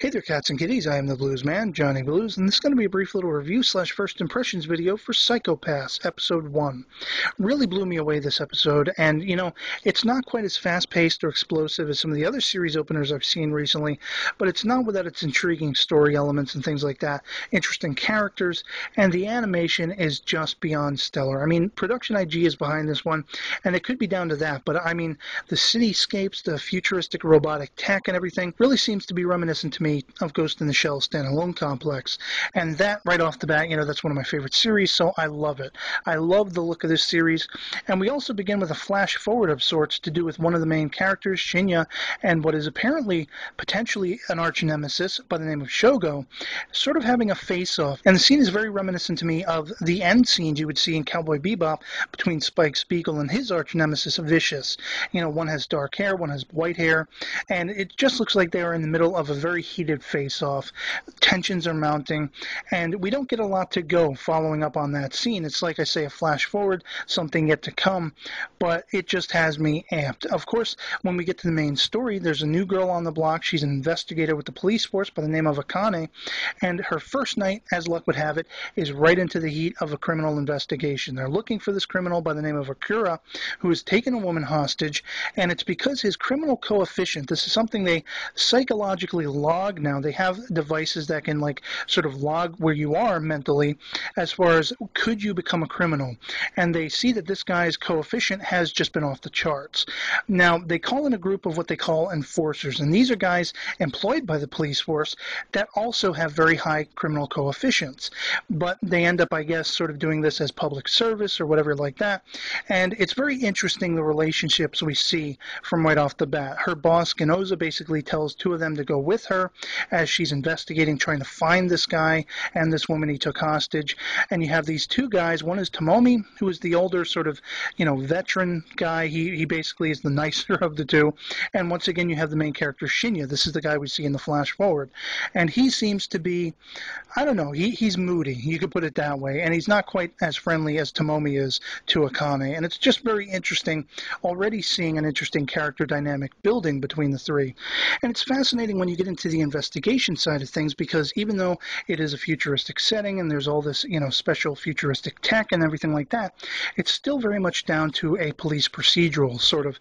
Hey there, cats and kitties. I am the Blues Man, Johnny Blues, and this is going to be a brief little review slash first impressions video for Psycho-Pass, Episode 1. Really blew me away this episode, and, it's not quite as fast-paced or explosive as some of the other series openers I've seen recently, but it's not without its intriguing story elements and things like that, interesting characters, and the animation is just beyond stellar. I mean, Production IG is behind this one, and it could be down to that, but I mean, the cityscapes, the futuristic robotic tech and everything really seems to be reminiscent to me of Ghost in the Shell standalone complex. And that, right off the bat, that's one of my favorite series, so I love it. I love the look of this series. And we also begin with a flash forward of sorts to do with one of the main characters, Shinya, and what is apparently potentially an arch nemesis by the name of Shogo, sort of having a face-off. And the scene is very reminiscent to me of the end scenes you would see in Cowboy Bebop between Spike Spiegel and his arch nemesis, Vicious. One has dark hair, one has white hair, and it just looks like they are in the middle of a very heated face-off. Tensions are mounting, and we don't get a lot to go following up on that scene. It's like I say, a flash forward, something yet to come, but it just has me amped. Of course, when we get to the main story, there's a new girl on the block. She's an investigator with the police force by the name of Akane, and her first night, as luck would have it, is right into the heat of a criminal investigation. They're looking for this criminal by the name of Akira, who has taken a woman hostage, and it's because his criminal coefficient, this is something they psychologically log now. They have devices that can sort of log where you are mentally as far as could you become a criminal. And they see that this guy's coefficient has just been off the charts. Now, they call in a group of what they call enforcers. And these are guys employed by the police force that also have very high criminal coefficients. But they end up, I guess, sort of doing this as public service or whatever like that. And it's very interesting, the relationships we see from right off the bat. Her boss, Ginoza, basically tells two of them to go with her as she's investigating, trying to find this guy and this woman he took hostage. And you have these two guys. One is Tomomi, who is the older sort of, veteran guy. He basically is the nicer of the two. And once again, you have the main character, Shinya. This is the guy we see in the flash forward. And he seems to be, I don't know, he's moody. You could put it that way. And he's not quite as friendly as Tomomi is to Akane. And it's just very interesting, already seeing an interesting character dynamic building between the three. And it's fascinating when you get into the investigation side of things, because even though it is a futuristic setting and there's all this, special futuristic tech and everything like that, it's still very much down to a police procedural sort of,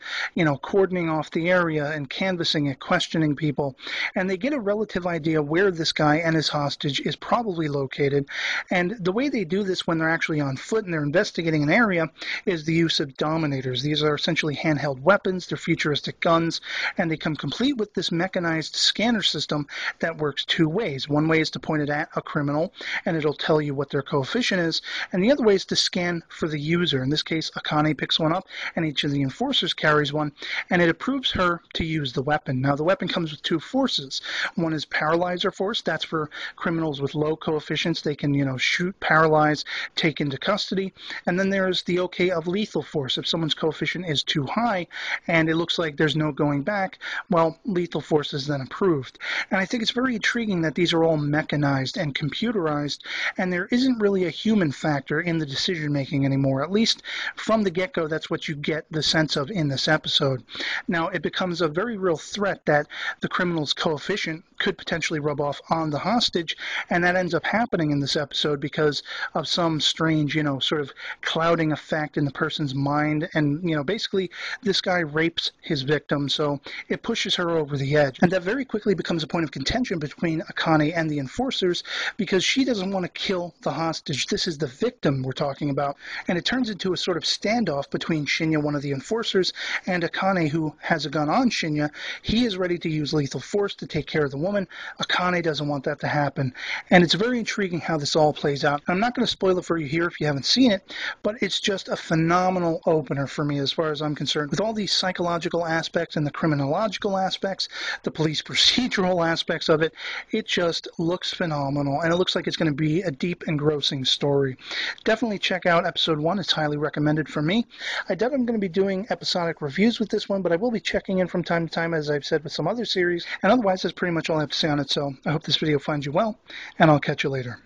cordoning off the area and canvassing it, questioning people. And they get a relative idea where this guy and his hostage is probably located. And the way they do this when they're actually on foot and they're investigating an area is the use of Dominators. These are essentially handheld weapons. They're futuristic guns, and they come complete with this mechanized scanner system that works two ways. One way is to point it at a criminal, and it'll tell you what their coefficient is, and the other way is to scan for the user. In this case, Akane picks one up, and each of the enforcers carries one, and it approves her to use the weapon. Now, the weapon comes with two forces. One is paralyzer force. That's for criminals with low coefficients. They can, shoot, paralyze, take into custody. And then there's the okay of lethal force. If someone's coefficient is too high, and it looks like there's no going back, well, lethal force is then approved. And I think it's very intriguing that these are all mechanized and computerized, and there isn't really a human factor in the decision-making anymore. At least from the get-go, that's what you get the sense of in this episode. Now, it becomes a very real threat that the criminal's coefficient could potentially rub off on the hostage, and that ends up happening in this episode because of some strange, sort of clouding effect in the person's mind. And, basically, this guy rapes his victim, so it pushes her over the edge. And that very quickly becomes a point of contention between Akane and the enforcers, because she doesn't want to kill the hostage. This is the victim we're talking about. And it turns into a sort of standoff between Shinya, one of the enforcers, and Akane, who has a gun on Shinya. He is ready to use lethal force to take care of the woman. Akane doesn't want that to happen. And it's very intriguing how this all plays out. I'm not going to spoil it for you here if you haven't seen it, but it's just a phenomenal opener for me as far as I'm concerned. With all these psychological aspects and the criminological aspects, the police procedural aspects of it, it just looks phenomenal. And it looks like it's going to be a deep, engrossing story. Definitely check out episode 1. It's highly recommended for me. I doubt I'm going to be doing episodic reviews with this one, but I will be checking in from time to time, as I've said with some other series. And otherwise, that's pretty much all I have to say on it. So I hope this video finds you well, and I'll catch you later.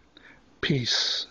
Peace.